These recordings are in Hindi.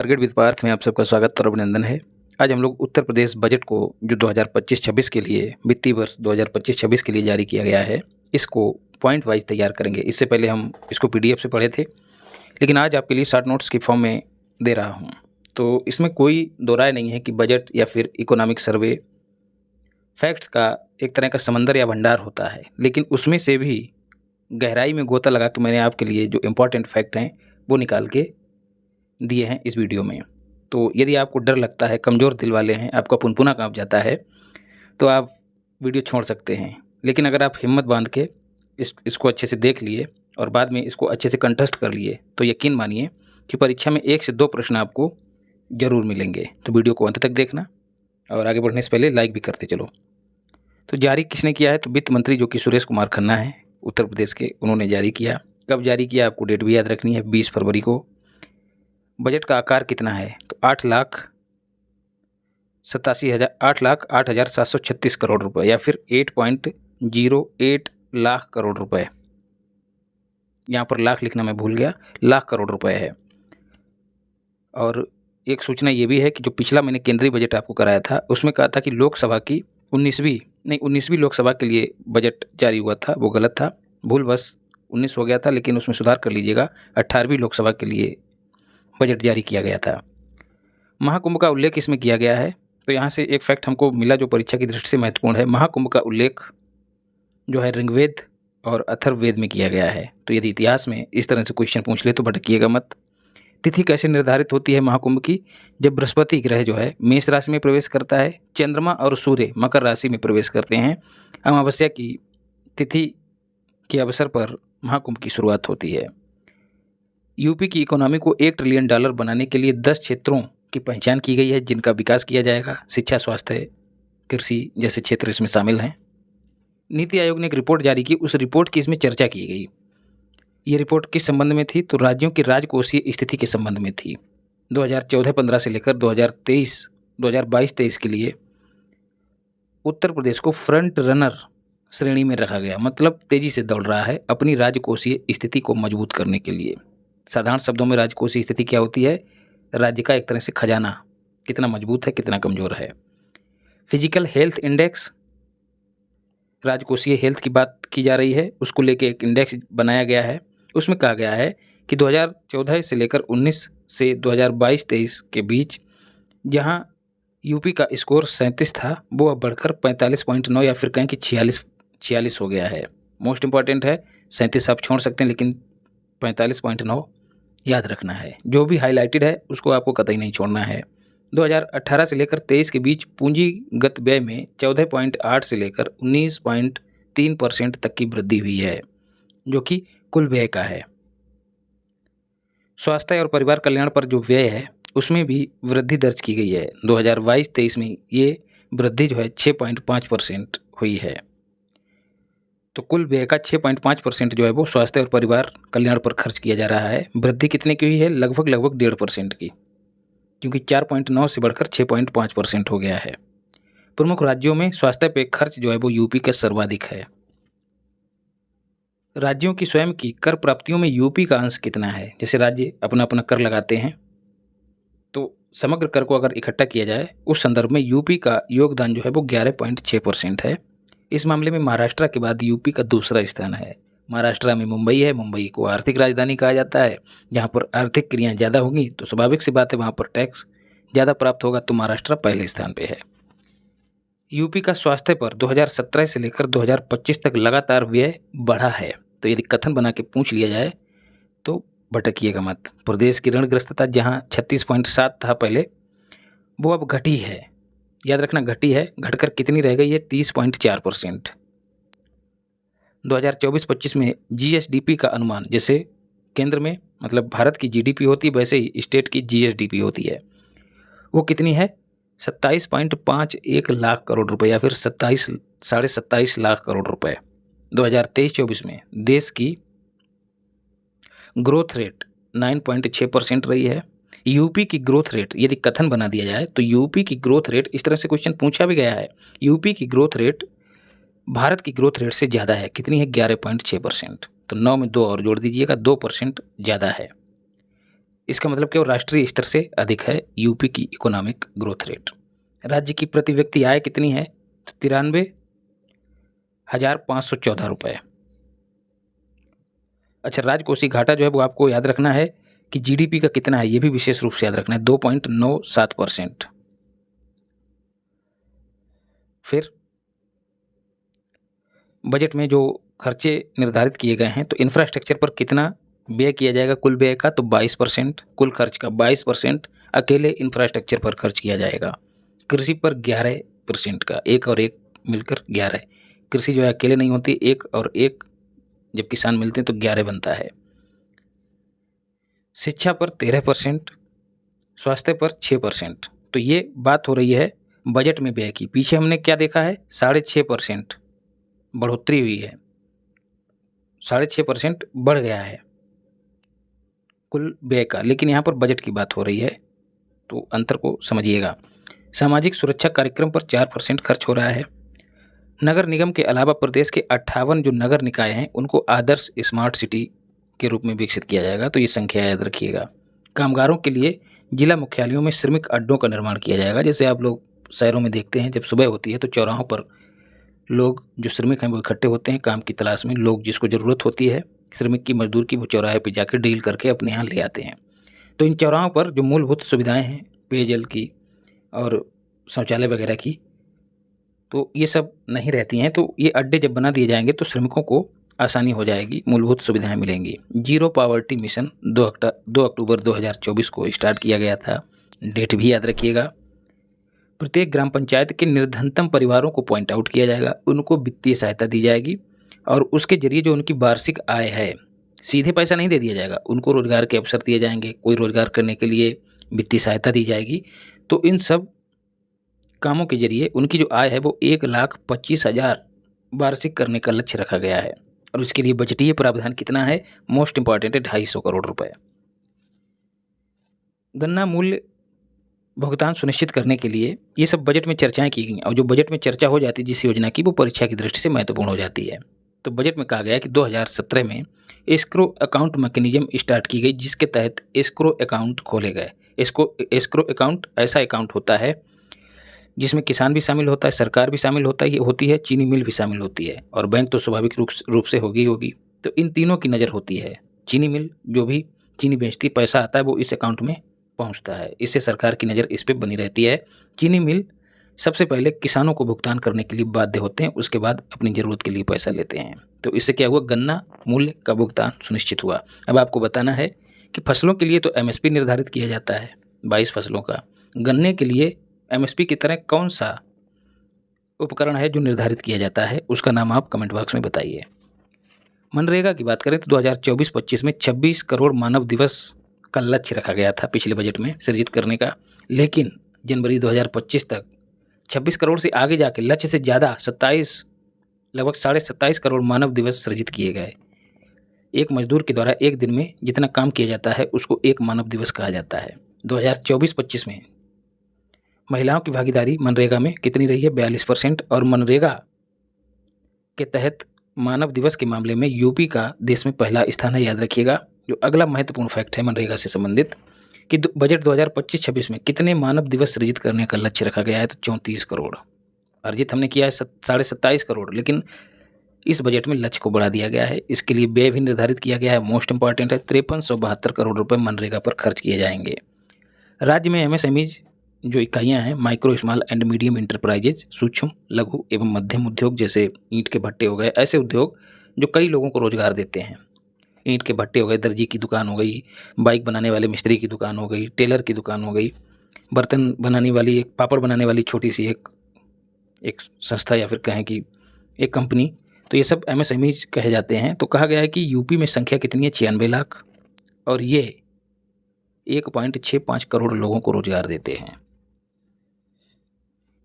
टारगेट विद पार्थ में आप सबका स्वागत और अभिनंदन है। आज हम लोग उत्तर प्रदेश बजट को जो 2025-26 के लिए वित्तीय वर्ष 2025-26 के लिए जारी किया गया है, इसको पॉइंट वाइज तैयार करेंगे। इससे पहले हम इसको पीडीएफ से पढ़े थे, लेकिन आज आपके लिए शॉर्ट नोट्स के फॉर्म में दे रहा हूँ। तो इसमें कोई दो राय नहीं है कि बजट या फिर इकोनॉमिक सर्वे फैक्ट्स का एक तरह का समंदर या भंडार होता है, लेकिन उसमें से भी गहराई में गोता लगा के मैंने आपके लिए जो इम्पोर्टेंट फैक्ट हैं वो निकाल के दिए हैं इस वीडियो में। तो यदि आपको डर लगता है, कमज़ोर दिल वाले हैं, आपका पुनपुना काँप जाता है, तो आप वीडियो छोड़ सकते हैं। लेकिन अगर आप हिम्मत बांध के इसको अच्छे से देख लिए और बाद में इसको अच्छे से कंठस्थ कर लिए, तो यकीन मानिए कि परीक्षा में 1 से 2 प्रश्न आपको ज़रूर मिलेंगे। तो वीडियो को अंत तक देखना और आगे बढ़ने से पहले लाइक भी करते चलो। तो जारी किसने किया है? तो वित्त मंत्री जो कि सुरेश कुमार खन्ना हैं, उत्तर प्रदेश के, उन्होंने जारी किया। कब जारी किया आपको डेट भी याद रखनी है, 20 फरवरी को। बजट का आकार कितना है? तो 8,08,736 करोड़ रुपए या फिर 8.08 लाख करोड़ रुपए। यहाँ पर लाख लिखना मैं भूल गया, लाख करोड़ रुपए है। और एक सूचना ये भी है कि जो पिछला मैंने केंद्रीय बजट आपको कराया था, उसमें कहा था कि लोकसभा की 19वीं लोकसभा के लिए बजट जारी हुआ था, वो गलत था, भूल बस 19 हो गया था, लेकिन उसमें सुधार कर लीजिएगा। 18वीं लोकसभा के लिए बजट जारी किया गया था। महाकुंभ का उल्लेख इसमें किया गया है। तो यहाँ से एक फैक्ट हमको मिला जो परीक्षा की दृष्टि से महत्वपूर्ण है। महाकुंभ का उल्लेख जो है ऋग्वेद और अथर्ववेद में किया गया है। तो यदि इतिहास में इस तरह से क्वेश्चन पूछ ले तो भटकिएगा मत। तिथि कैसे निर्धारित होती है महाकुंभ की? जब बृहस्पति ग्रह जो है मेष राशि में प्रवेश करता है, चंद्रमा और सूर्य मकर राशि में प्रवेश करते हैं। अमावस्या की तिथि के अवसर पर महाकुंभ की शुरुआत होती है। यूपी की इकोनॉमी को $1 ट्रिलियन बनाने के लिए 10 क्षेत्रों की पहचान की गई है जिनका विकास किया जाएगा। शिक्षा, स्वास्थ्य, कृषि जैसे क्षेत्र इसमें शामिल हैं। नीति आयोग ने एक रिपोर्ट जारी की, उस रिपोर्ट की इसमें चर्चा की गई। ये रिपोर्ट किस संबंध में थी? तो राज्यों की राजकोषीय स्थिति के संबंध में थी। 2014-15 से लेकर 2022-23 के लिए उत्तर प्रदेश को फ्रंट रनर श्रेणी में रखा गया, मतलब तेजी से दौड़ रहा है अपनी राजकोषीय स्थिति को मजबूत करने के लिए। साधारण शब्दों में राजकोषीय स्थिति क्या होती है? राज्य का एक तरह से खजाना कितना मजबूत है, कितना कमज़ोर है। फिजिकल हेल्थ इंडेक्स, राजकोषीय हेल्थ की बात की जा रही है, उसको लेके एक इंडेक्स बनाया गया है। उसमें कहा गया है कि 2014 से लेकर 19 से 2022-23 के बीच जहां यूपी का स्कोर 37 था, वो अब बढ़कर 45.9 या फिर कहें कि 46 हो गया है। मोस्ट इंपॉर्टेंट है, 37 आप छोड़ सकते हैं, लेकिन 45.9 याद रखना है। जो भी हाईलाइटेड है उसको आपको कतई नहीं छोड़ना है। 2018 से लेकर 23 के बीच पूंजीगत व्यय में 14.8 से लेकर 19.3% तक की वृद्धि हुई है, जो कि कुल व्यय का है। स्वास्थ्य और परिवार कल्याण पर जो व्यय है उसमें भी वृद्धि दर्ज की गई है। 2022-23 में ये वृद्धि जो है 6.5% हुई है। तो कुल व्यय का 6.5% जो है वो स्वास्थ्य और परिवार कल्याण पर खर्च किया जा रहा है। वृद्धि कितने की हुई है? लगभग 1.5% की, क्योंकि 4.9 से बढ़कर 6.5% हो गया है। प्रमुख राज्यों में स्वास्थ्य पे खर्च जो है वो यूपी का सर्वाधिक है। राज्यों की स्वयं की कर प्राप्तियों में यूपी का अंश कितना है? जैसे राज्य अपना अपना कर लगाते हैं, तो समग्र कर को अगर इकट्ठा किया जाए उस संदर्भ में यूपी का योगदान जो है वो 11.6% है। इस मामले में महाराष्ट्र के बाद यूपी का दूसरा स्थान है। महाराष्ट्र में मुंबई है, मुंबई को आर्थिक राजधानी कहा जाता है। जहाँ पर आर्थिक क्रियाएं ज़्यादा होंगी तो स्वाभाविक सी बात है वहाँ पर टैक्स ज़्यादा प्राप्त होगा, तो महाराष्ट्र पहले स्थान पे है। यूपी का स्वास्थ्य पर 2017 से लेकर 2025 तक लगातार व्यय बढ़ा है। तो यदि कथन बना के पूछ लिया जाए तो भटकिएगा मत। प्रदेश की ऋणग्रस्तता जहाँ 36.7 था पहले, वो अब घटी है। याद रखना, घटी है, घटकर कितनी रह गई है? 30.4%। 2024-25 में जीएसडीपी का अनुमान, जैसे केंद्र में मतलब भारत की जीडीपी होती है, वैसे ही स्टेट की जीएसडीपी होती है, वो कितनी है? 27.51 लाख करोड़ रुपए या फिर 27.5 लाख करोड़ रुपए। 2023-24 में देश की ग्रोथ रेट 9.6% रही है। यूपी की ग्रोथ रेट यदि कथन बना दिया जाए तो यूपी की ग्रोथ रेट, इस तरह से क्वेश्चन पूछा भी गया है, यूपी की ग्रोथ रेट भारत की ग्रोथ रेट से ज़्यादा है। कितनी है? 11.6%। तो 9 में 2 और जोड़ दीजिएगा, 2% ज़्यादा है। इसका मतलब कि वो राष्ट्रीय स्तर से अधिक है यूपी की इकोनॉमिक ग्रोथ रेट। राज्य की प्रति व्यक्ति आय कितनी है? तो 93,514 रुपये। अच्छा, राजकोषीय घाटा जो है वो आपको याद रखना है कि जीडीपी का कितना है, ये भी विशेष रूप से याद रखना है, 2.97%। फिर बजट में जो खर्चे निर्धारित किए गए हैं, तो इंफ्रास्ट्रक्चर पर कितना व्यय किया जाएगा कुल व्यय का? तो 22%, कुल खर्च का 22% अकेले इंफ्रास्ट्रक्चर पर खर्च किया जाएगा। कृषि पर 11% का, एक और एक मिलकर 11। कृषि जो है अकेले नहीं होती, एक और एक जब किसान मिलते हैं तो 11 बनता है। शिक्षा पर 13%, स्वास्थ्य पर 6%। तो ये बात हो रही है बजट में व्यय की। पीछे हमने क्या देखा है? 6.5% बढ़ोतरी हुई है, 6.5% बढ़ गया है कुल व्यय का, लेकिन यहाँ पर बजट की बात हो रही है, तो अंतर को समझिएगा। सामाजिक सुरक्षा कार्यक्रम पर 4% खर्च हो रहा है। नगर निगम के अलावा प्रदेश के 58 जो नगर निकाय हैं उनको आदर्श स्मार्ट सिटी के रूप में विकसित किया जाएगा, तो ये संख्या याद रखिएगा। कामगारों के लिए जिला मुख्यालयों में श्रमिक अड्डों का निर्माण किया जाएगा। जैसे आप लोग शहरों में देखते हैं, जब सुबह होती है तो चौराहों पर लोग जो श्रमिक हैं वो इकट्ठे होते हैं काम की तलाश में। लोग जिसको ज़रूरत होती है श्रमिक की, मजदूर की, वो चौराहे पे जाकर डील करके अपने यहाँ ले आते हैं। तो इन चौराहों पर जो मूलभूत सुविधाएं हैं, पेयजल की और शौचालय वगैरह की, तो ये सब नहीं रहती हैं। तो ये अड्डे जब बना दिए जाएंगे तो श्रमिकों को आसानी हो जाएगी, मूलभूत सुविधाएं मिलेंगी। जीरो पावर्टी मिशन 2 अक्टूबर 2024 को स्टार्ट किया गया था, डेट भी याद रखिएगा। प्रत्येक ग्राम पंचायत के निर्धनतम परिवारों को पॉइंट आउट किया जाएगा, उनको वित्तीय सहायता दी जाएगी और उसके जरिए जो उनकी वार्षिक आय है, सीधे पैसा नहीं दे दिया जाएगा, उनको रोजगार के अवसर दिए जाएंगे, कोई रोजगार करने के लिए वित्तीय सहायता दी जाएगी। तो इन सब कामों के जरिए उनकी जो आय है वो 1,25,000 वार्षिक करने का लक्ष्य रखा गया है। और उसके लिए बजटीय प्रावधान कितना है? मोस्ट इंपॉर्टेंट है 250 करोड़ रुपए। गन्ना मूल्य भुगतान सुनिश्चित करने के लिए ये सब बजट में चर्चाएं की गई, और जो बजट में चर्चा हो जाती है जिस योजना की, वो परीक्षा की दृष्टि से महत्वपूर्ण हो जाती है। तो बजट में कहा गया कि 2017 में एस्क्रो अकाउंट मैकेनिज्म स्टार्ट की गई, जिसके तहत एस्क्रो अकाउंट खोले गए। एस्क्रो अकाउंट ऐसा अकाउंट होता है जिसमें किसान भी शामिल होता है, सरकार भी शामिल होती है, चीनी मिल भी शामिल होती है, और बैंक तो स्वाभाविक रूप से होगी। तो इन तीनों की नज़र होती है। चीनी मिल जो भी चीनी बेचती, पैसा आता है वो इस अकाउंट में पहुंचता है, इससे सरकार की नज़र इस पर बनी रहती है। चीनी मिल सबसे पहले किसानों को भुगतान करने के लिए बाध्य होते हैं, उसके बाद अपनी ज़रूरत के लिए पैसा लेते हैं। तो इससे क्या हुआ? गन्ना मूल्य का भुगतान सुनिश्चित हुआ। अब आपको बताना है कि फसलों के लिए तो एमएसपी निर्धारित किया जाता है 22 फसलों का। गन्ने के लिए एमएसपी की तरह कौन सा उपकरण है जो निर्धारित किया जाता है? उसका नाम आप कमेंट बॉक्स में बताइए। मनरेगा की बात करें तो 2024-25 में 26 करोड़ मानव दिवस का लक्ष्य रखा गया था पिछले बजट में सृजित करने का, लेकिन जनवरी 2025 तक 26 करोड़ से आगे जाके लक्ष्य से ज़्यादा लगभग 27.5 करोड़ मानव दिवस सृजित किए गए। एक मजदूर के द्वारा एक दिन में जितना काम किया जाता है उसको एक मानव दिवस कहा जाता है। 2024-25 में महिलाओं की भागीदारी मनरेगा में कितनी रही है? 42%। और मनरेगा के तहत मानव दिवस के मामले में यूपी का देश में पहला स्थान है, याद रखिएगा। जो अगला महत्वपूर्ण फैक्ट है मनरेगा से संबंधित कि बजट 2025-26 में कितने मानव दिवस सृजित करने का लक्ष्य रखा गया है? तो 34 करोड़। अर्जित हमने किया है 27.5 करोड़, लेकिन इस बजट में लक्ष्य को बढ़ा दिया गया है। इसके लिए व्यय भी निर्धारित किया गया है, मोस्ट इंपॉर्टेंट है, 5372 करोड़ रुपए मनरेगा पर खर्च किए जाएंगे। राज्य में एमएसएमईज जो इकाइयां हैं, micro small and medium enterprises, सूक्ष्म लघु एवं मध्यम उद्योग, जैसे ईंट के भट्टे हो गए, ऐसे उद्योग जो कई लोगों को रोजगार देते हैं। ईंट के भट्टे हो गए, दर्जी की दुकान हो गई, बाइक बनाने वाले मिस्त्री की दुकान हो गई, टेलर की दुकान हो गई, बर्तन बनाने वाली, एक पापड़ बनाने वाली छोटी सी एक संस्था या फिर कहें कि एक कंपनी, तो ये सब एमएसएमईज कहे जाते हैं। तो कहा गया है कि यूपी में संख्या कितनी है? 96 लाख, और ये 1.65 करोड़ लोगों को रोजगार देते हैं।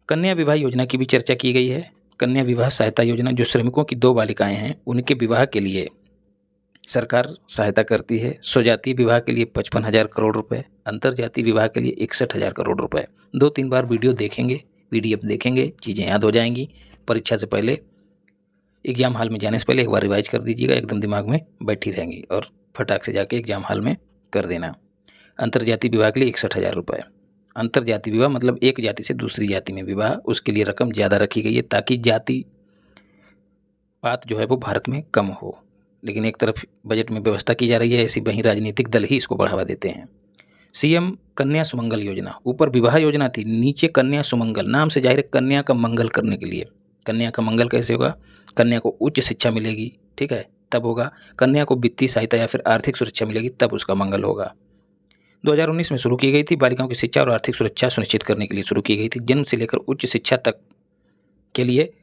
कन्या विवाह योजना की भी चर्चा की गई है। कन्या विवाह सहायता योजना, जो श्रमिकों की 2 बालिकाएं हैं उनके विवाह के लिए सरकार सहायता करती है। स्वजातीय विवाह के लिए 55,000 करोड़ रुपए, अंतरजातीय विवाह के लिए 61,000 करोड़ रुपए। 2-3 बार वीडियो देखेंगे, पीडीएफ देखेंगे, चीज़ें याद हो जाएंगी। परीक्षा से पहले, एग्जाम हॉल में जाने से पहले एक बार रिवाइज कर दीजिएगा, एकदम दिमाग में बैठी रहेंगी और फटाक से जाके एग्जाम हॉल में कर देना। अंतर्जातीय विवाह के लिए 61,000 रुपये। अंतर्जातीय विवाह मतलब एक जाति से दूसरी जाति में विवाह, उसके लिए रकम ज़्यादा रखी गई है ताकि जाति पात जो है वो भारत में कम हो। लेकिन एक तरफ बजट में व्यवस्था की जा रही है ऐसी, वहीं राजनीतिक दल ही इसको बढ़ावा देते हैं। सीएम कन्या सुमंगल योजना, ऊपर विवाह योजना थी, नीचे कन्या सुमंगल, नाम से जाहिर है कन्या का मंगल करने के लिए। कन्या का मंगल कैसे होगा? कन्या को उच्च शिक्षा मिलेगी, ठीक है, तब होगा। कन्या को वित्तीय सहायता या फिर आर्थिक सुरक्षा मिलेगी, तब उसका मंगल होगा। 2019 में शुरू की गई थी। बालिकाओं की शिक्षा और आर्थिक सुरक्षा सुनिश्चित करने के लिए शुरू की गई थी। जन्म से लेकर उच्च शिक्षा तक के लिए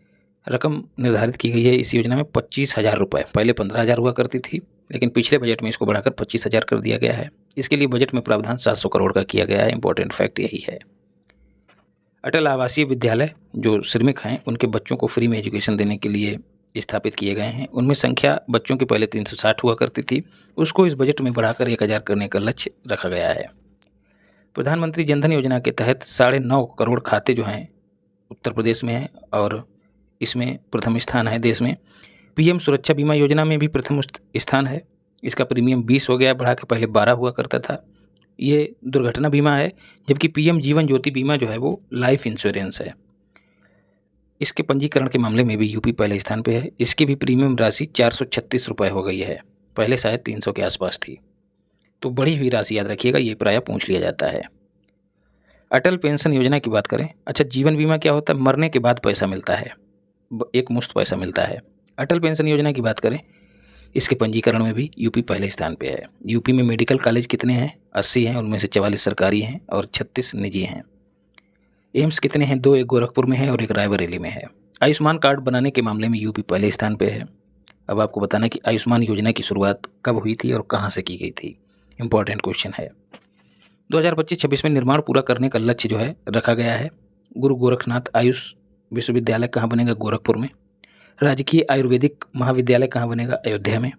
रकम निर्धारित की गई है इस योजना में 25,000 रुपये। पहले 15,000 हुआ करती थी, लेकिन पिछले बजट में इसको बढ़ाकर 25,000 कर दिया गया है। इसके लिए बजट में प्रावधान 700 करोड़ का किया गया है। इंपॉर्टेंट फैक्ट यही है। अटल आवासीय विद्यालय जो श्रमिक हैं उनके बच्चों को फ्री में एजुकेशन देने के लिए स्थापित किए गए हैं। उनमें संख्या बच्चों की पहले 360 हुआ करती थी, उसको इस बजट में बढ़ाकर 1,000 करने का लक्ष्य रखा गया है। प्रधानमंत्री जनधन योजना के तहत 9.5 करोड़ खाते जो हैं उत्तर प्रदेश में हैं और इसमें प्रथम स्थान है देश में। पीएम सुरक्षा बीमा योजना में भी प्रथम स्थान है। इसका प्रीमियम 20 हो गया, बढ़ा के पहले 12 हुआ करता था। ये दुर्घटना बीमा है, जबकि पीएम जीवन ज्योति बीमा जो है वो लाइफ इंश्योरेंस है। इसके पंजीकरण के मामले में भी यूपी पहले स्थान पे है। इसकी भी प्रीमियम राशि 436 रुपये हो गई है, पहले शायद 300 के आसपास थी। तो बढ़ी हुई राशि याद रखिएगा, ये प्रायः पूछ लिया जाता है। अटल पेंशन योजना की बात करें, अच्छा जीवन बीमा क्या होता है? मरने के बाद पैसा मिलता है, एक मुश्त पैसा मिलता है। अटल पेंशन योजना की बात करें, इसके पंजीकरण में भी यूपी पहले स्थान पे है। यूपी में मेडिकल कॉलेज कितने हैं? 80 हैं, उनमें से 44 सरकारी हैं और 36 निजी हैं। एम्स कितने हैं? 2, एक गोरखपुर में है और एक रायबरेली में है। आयुष्मान कार्ड बनाने के मामले में यूपी पहले स्थान पे है। अब आपको बताना कि आयुष्मान योजना की शुरुआत कब हुई थी और कहाँ से की गई थी। इंपॉर्टेंट क्वेश्चन है। 2025-26 में निर्माण पूरा करने का लक्ष्य जो है रखा गया है। गुरु गोरखनाथ आयुष विश्वविद्यालय कहाँ बनेगा? गोरखपुर में। राजकीय आयुर्वेदिक महाविद्यालय कहाँ बनेगा? अयोध्या में।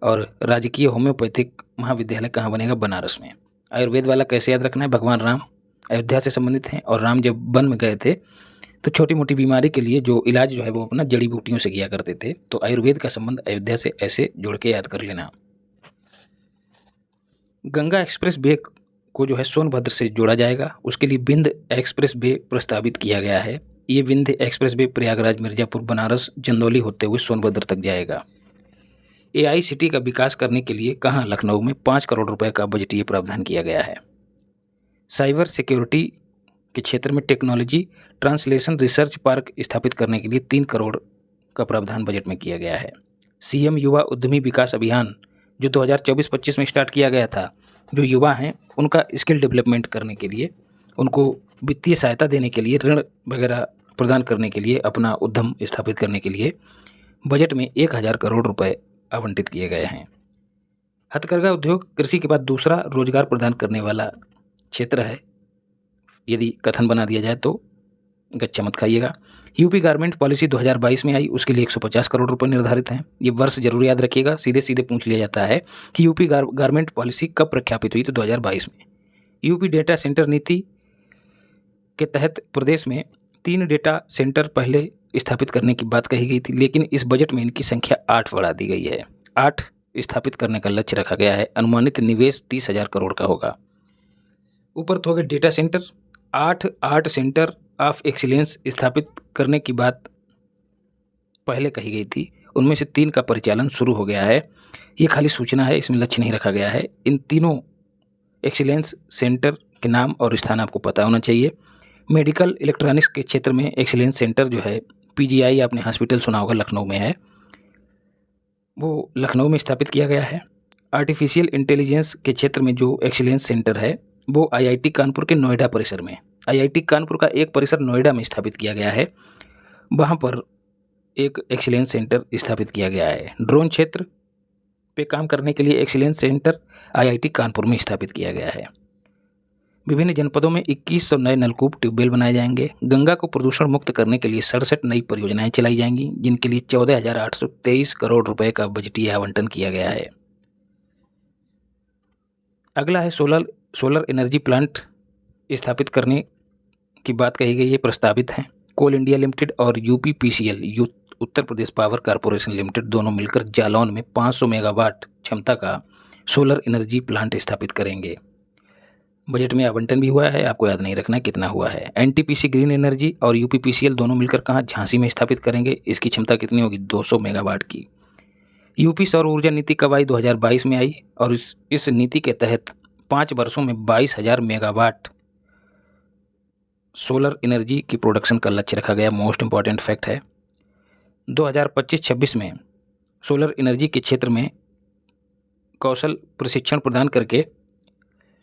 और राजकीय होम्योपैथिक महाविद्यालय कहाँ बनेगा? बनारस में। आयुर्वेद वाला कैसे याद रखना है? भगवान राम अयोध्या से संबंधित हैं और राम जब वन में गए थे तो छोटी मोटी बीमारी के लिए जो इलाज जो है वो अपना जड़ी बूटियों से किया करते थे। तो आयुर्वेद का संबंध अयोध्या से ऐसे जोड़ के याद कर लेना। गंगा एक्सप्रेस वे को जो है सोनभद्र से जोड़ा जाएगा, उसके लिए विंध्य एक्सप्रेस वे प्रस्तावित किया गया है। ये विंध्य एक्सप्रेस वे प्रयागराज, मिर्जापुर, बनारस, चंदौली होते हुए सोनभद्र तक जाएगा। AICT का विकास करने के लिए कहाँ? लखनऊ में 5 करोड़ रुपए का बजटीय प्रावधान किया गया है। साइबर सिक्योरिटी के क्षेत्र में टेक्नोलॉजी ट्रांसलेशन रिसर्च पार्क स्थापित करने के लिए 3 करोड़ का प्रावधान बजट में किया गया है। सीएम युवा उद्यमी विकास अभियान जो 2024-25 में स्टार्ट किया गया था, जो युवा हैं उनका स्किल डेवलपमेंट करने के लिए, उनको वित्तीय सहायता देने के लिए, ऋण वगैरह प्रदान करने के लिए, अपना उद्यम स्थापित करने के लिए बजट में 1,000 करोड़ रुपए आवंटित किए गए हैं। हथकरघा उद्योग कृषि के बाद दूसरा रोजगार प्रदान करने वाला क्षेत्र है। यदि कथन बना दिया जाए तो गच्चा मत खाइएगा। यूपी गारमेंट पॉलिसी 2022 में आई, उसके लिए 150 करोड़ रुपए निर्धारित हैं। ये वर्ष जरूर याद रखिएगा, सीधे सीधे पूछ लिया जाता है कि यूपी गारमेंट पॉलिसी कब प्रख्यापित हुई? तो 2022 में। यूपी डेटा सेंटर नीति के तहत प्रदेश में 3 डेटा सेंटर पहले स्थापित करने की बात कही गई थी, लेकिन इस बजट में इनकी संख्या 8 बढ़ा दी गई है। 8 स्थापित करने का लक्ष्य रखा गया है। अनुमानित निवेश 30,000 करोड़ का होगा। ऊपर तो हो गए data centre. 8 centre of excellence स्थापित करने की बात पहले कही गई थी, उनमें से 3 का परिचालन शुरू हो गया है। ये खाली सूचना है, इसमें लक्ष्य नहीं रखा गया है। इन तीनों एक्सीलेंस सेंटर के नाम और स्थान आपको पता होना चाहिए। मेडिकल इलेक्ट्रॉनिक्स के क्षेत्र में एक्सीलेंस सेंटर जो है PGI, आपने हॉस्पिटल सुना होगा, लखनऊ में है, वो लखनऊ में स्थापित किया गया है। आर्टिफिशियल इंटेलिजेंस के क्षेत्र में जो एक्सीलेंस सेंटर है वो IIT कानपुर के नोएडा परिसर में, IIT कानपुर का एक परिसर नोएडा में स्थापित किया गया है, वहाँ पर एक एक्सीलेंस सेंटर स्थापित किया गया है। ड्रोन क्षेत्र पे काम करने के लिए एक्सीलेंस सेंटर IIT कानपुर में स्थापित किया गया है। विभिन्न जनपदों में 2100 नए नलकूप ट्यूबवेल बनाए जाएंगे। गंगा को प्रदूषण मुक्त करने के लिए 67 नई परियोजनाएं चलाई जाएंगी, जिनके लिए 14,823 करोड़ रुपए का बजटीय आवंटन किया गया है। अगला है सोलर एनर्जी प्लांट स्थापित करने की बात कही गई है, प्रस्तावित हैं। कोल इंडिया लिमिटेड और UPPCL Uttar Pradesh power corporation limited दोनों मिलकर जालौन में 500 मेगावाट क्षमता का सोलर एनर्जी प्लांट स्थापित करेंगे। बजट में आवंटन भी हुआ है, आपको याद नहीं रखना कितना हुआ है। एनटीपीसी ग्रीन एनर्जी और यूपीपीसीएल दोनों मिलकर कहाँ, झांसी में स्थापित करेंगे। इसकी क्षमता कितनी होगी, 200 मेगावाट की। यूपी सौर ऊर्जा नीति कब आई, 2022 में आई, और इस नीति के तहत 5 वर्षों में 22,000 मेगावाट सोलर एनर्जी की प्रोडक्शन का लक्ष्य रखा गया। मोस्ट इंपॉर्टेंट फैक्ट है 2025-26 में सोलर एनर्जी के क्षेत्र में कौशल प्रशिक्षण प्रदान करके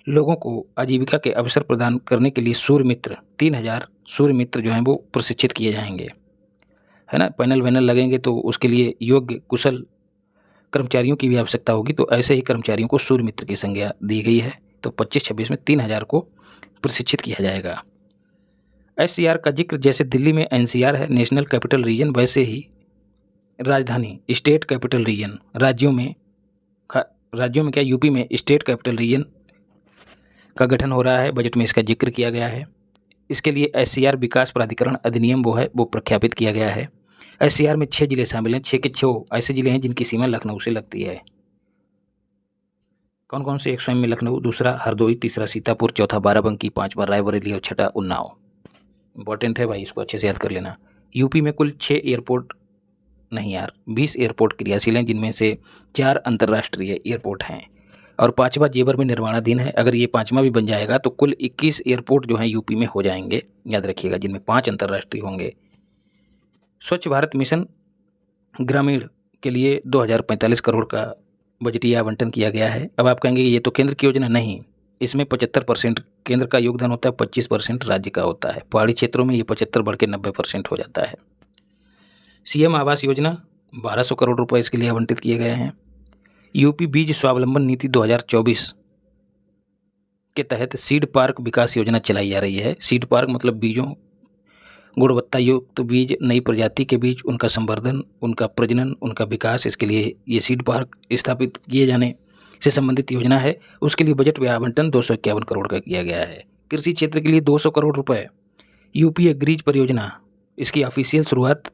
लोगों को आजीविका के अवसर प्रदान करने के लिए सूर्य मित्र 3000 सूर्य मित्र जो हैं वो प्रशिक्षित किए जाएंगे, है ना। पैनल वैनल लगेंगे तो उसके लिए योग्य कुशल कर्मचारियों की भी आवश्यकता होगी, तो ऐसे ही कर्मचारियों को सूर्य मित्र की संज्ञा दी गई है। तो 25-26 में 3000 को प्रशिक्षित किया जाएगा। SCR का जिक्र जैसे दिल्ली में NCR है, नेशनल कैपिटल रीजन, वैसे ही राजधानी स्टेट कैपिटल रीजन, राज्यों में क्या यूपी में स्टेट कैपिटल रीजन का गठन हो रहा है। बजट में इसका जिक्र किया गया है। इसके लिए SCR विकास प्राधिकरण अधिनियम वो प्रख्यापित किया गया है। SCR में 6 जिले शामिल हैं, 6 के 6 ऐसे जिले हैं जिनकी सीमा लखनऊ से लगती है। कौन कौन से, एक स्वयं में लखनऊ, दूसरा हरदोई, तीसरा सीतापुर, चौथा बाराबंकी, पांचवा रायबरेली और छठा उन्नाव। इंपॉर्टेंट है भाई, इसको अच्छे से याद कर लेना। यूपी में कुल 6 एयरपोर्ट नहीं यार 20 एयरपोर्ट क्रियाशील हैं, जिनमें से 4 अंतर्राष्ट्रीय एयरपोर्ट हैं और 5वां जेवर में निर्माणाधीन है। अगर ये 5वां भी बन जाएगा तो कुल 21 एयरपोर्ट जो हैं यूपी में हो जाएंगे, याद रखिएगा, जिनमें 5 अंतर्राष्ट्रीय होंगे। स्वच्छ भारत मिशन ग्रामीण के लिए 2045 करोड़ का बजटीय आवंटन किया गया है। अब आप कहेंगे ये तो केंद्र की योजना, नहीं, इसमें 75% केंद्र का योगदान होता है, 25% राज्य का होता है। पहाड़ी क्षेत्रों में ये 75 बढ़ के 90% हो जाता है। CM आवास योजना 1200 करोड़ रुपए इसके लिए आवंटित किए गए हैं। यूपी बीज स्वावलंबन नीति 2024 के तहत सीड पार्क विकास योजना चलाई जा रही है। सीड पार्क मतलब बीजों, गुणवत्ता युक्त बीज, नई प्रजाति के बीज, उनका संवर्धन, उनका प्रजनन, उनका विकास, इसके लिए ये सीड पार्क स्थापित किए जाने से संबंधित योजना है। उसके लिए बजट में आवंटन 251 करोड़ का किया गया है। कृषि क्षेत्र के लिए 200 करोड़ रुपए। यूपी एग्रीज परियोजना, इसकी ऑफिशियल शुरुआत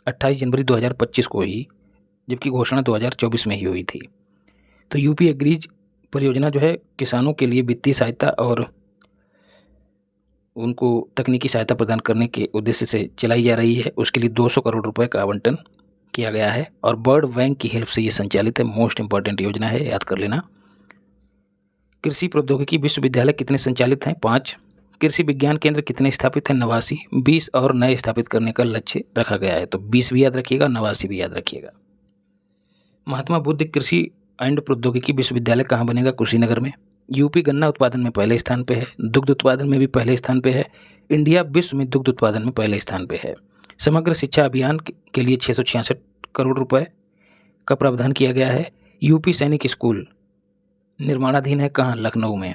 28 जनवरी 2025 को ही, जबकि घोषणा 2024 में ही हुई थी। तो यूपी एग्रीज परियोजना जो है किसानों के लिए वित्तीय सहायता और उनको तकनीकी सहायता प्रदान करने के उद्देश्य से चलाई जा रही है। उसके लिए 200 करोड़ रुपए का आवंटन किया गया है और वर्ल्ड बैंक की हेल्प से ये संचालित है। मोस्ट इंपॉर्टेंट योजना है, याद कर लेना। कृषि प्रौद्योगिकी विश्वविद्यालय कितने संचालित हैं, 5। कृषि विज्ञान केंद्र कितने स्थापित हैं, 89। 20 और नए स्थापित करने का लक्ष्य रखा गया है, तो 20 भी याद रखिएगा, 89 भी याद रखिएगा। महात्मा बुद्ध कृषि एंड प्रौद्योगिकी विश्वविद्यालय कहाँ बनेगा, कुशीनगर में। यूपी गन्ना उत्पादन में पहले स्थान पे है, दुग्ध उत्पादन में भी पहले स्थान पे है। इंडिया विश्व में दुग्ध उत्पादन में पहले स्थान पे है। समग्र शिक्षा अभियान के लिए 666 करोड़ रुपए का प्रावधान किया गया है। यूपी सैनिक स्कूल निर्माणाधीन है, कहाँ, लखनऊ में।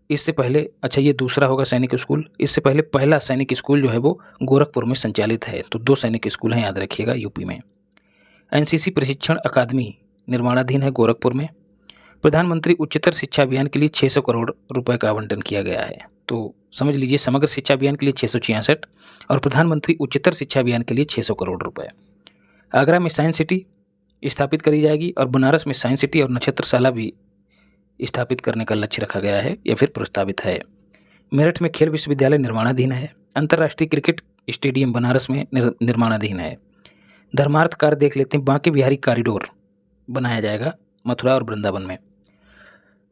इससे पहले, अच्छा ये दूसरा होगा सैनिक स्कूल, इससे पहले पहला सैनिक स्कूल जो है वो गोरखपुर में संचालित है। तो 2 सैनिक स्कूल हैं, याद रखिएगा, यूपी में। NCC प्रशिक्षण अकादमी निर्माणाधीन है, गोरखपुर में। प्रधानमंत्री उच्चतर शिक्षा अभियान के लिए 600 करोड़ रुपए का आवंटन किया गया है। तो समझ लीजिए, समग्र शिक्षा अभियान के लिए 666 और प्रधानमंत्री उच्चतर शिक्षा अभियान के लिए 600 करोड़ रुपए। आगरा में साइंस सिटी स्थापित करी जाएगी और बनारस में साइंस सिटी और नक्षत्रशाला भी स्थापित करने का लक्ष्य रखा गया है या फिर प्रस्तावित है। मेरठ में खेल विश्वविद्यालय निर्माणाधीन है। अंतर्राष्ट्रीय क्रिकेट स्टेडियम बनारस में निर्माणाधीन है। धर्मार्थ कार्य देख लेते हैं, बांके बिहारी कॉरिडोर बनाया जाएगा मथुरा और वृंदावन में।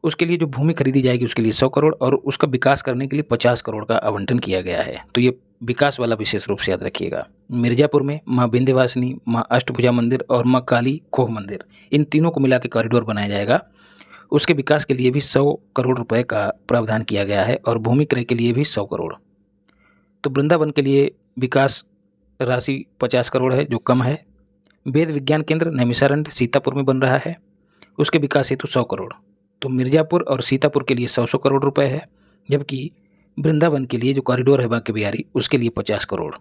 उसके लिए जो भूमि खरीदी जाएगी उसके लिए 100 करोड़ और उसका विकास करने के लिए 50 करोड़ का आवंटन किया गया है। तो ये विकास वाला विशेष रूप से याद रखिएगा। मिर्जापुर में माँ विंध्यवासिनी, माँ अष्टभुजा मंदिर और माँ काली खोह मंदिर, इन तीनों को मिला के कॉरिडोर बनाया जाएगा। उसके विकास के लिए भी 100 करोड़ रुपए का प्रावधान किया गया है और भूमि क्रय के लिए भी 100 करोड़। तो वृंदावन के लिए विकास राशि 50 करोड़ है, जो कम है। वेद विज्ञान केंद्र नैमिषारण्य सीतापुर में बन रहा है, उसके विकास हेतु 100 करोड़। तो मिर्जापुर और सीतापुर के लिए 100 करोड़ रुपए है, जबकि वृंदावन के लिए जो कॉरिडोर है बांके बिहारी, उसके लिए 50 करोड़।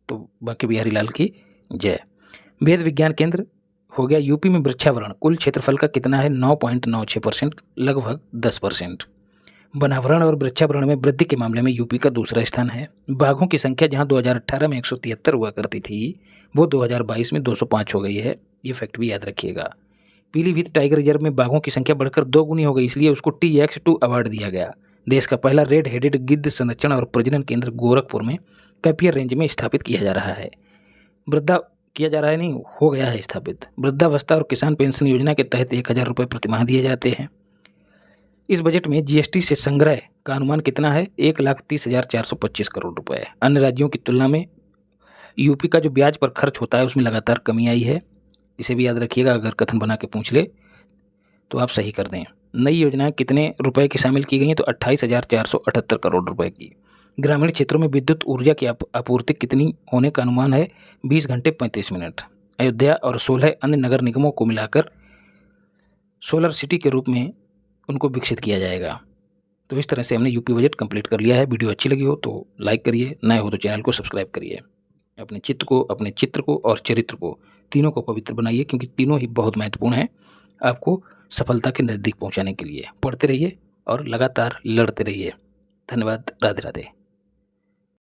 तो बांके बिहारी लाल की जय। वेद विज्ञान केंद्र हो गया। यूपी में वृक्षावरण कुल क्षेत्रफल का कितना है, 9.96%, लगभग 10%। वनावरण और वृक्षावरण में वृद्धि के मामले में यूपी का दूसरा स्थान है। बाघों की संख्या जहां 2018 में 173 हुआ करती थी, वो 2022 में 205 हो गई है। ये फैक्ट भी याद रखिएगा। पीलीभीत टाइगर रिजर्व में बाघों की संख्या बढ़कर 2 गुनी हो गई, इसलिए उसको TX2 अवार्ड दिया गया। देश का पहला रेड हेडेड गिद्ध संरक्षण और प्रजनन केंद्र गोरखपुर में कैपियर रेंज में स्थापित किया जा रहा है। हो गया है स्थापित। वृद्धावस्था और किसान पेंशन योजना के तहत 1000 रुपये प्रतिमाह दिए जाते हैं। इस बजट में GST से संग्रह का अनुमान कितना है? 1,30,425 करोड़ रुपए। अन्य राज्यों की तुलना में यूपी का जो ब्याज पर खर्च होता है उसमें लगातार कमी आई है। इसे भी याद रखिएगा, अगर कथन बना के पूछ ले तो आप सही कर दें। नई योजनाएं कितने रुपए की शामिल की गई हैं? तो 28,478 करोड़ रुपए की। ग्रामीण क्षेत्रों में विद्युत ऊर्जा की आपूर्ति कितनी होने का अनुमान है? 20 घंटे 35 मिनट। अयोध्या और 16 अन्य नगर निगमों को मिलाकर सोलर सिटी के रूप में उनको विकसित किया जाएगा। तो इस तरह से हमने यूपी बजट कंप्लीट कर लिया है। वीडियो अच्छी लगी हो तो लाइक करिए, नए हो तो चैनल को सब्सक्राइब करिए। अपने चित्र को और चरित्र को, तीनों को पवित्र बनाइए, क्योंकि तीनों ही बहुत महत्वपूर्ण हैं आपको सफलता के नज़दीक पहुंचाने के लिए। पढ़ते रहिए और लगातार लड़ते रहिए। धन्यवाद। राधे राधे।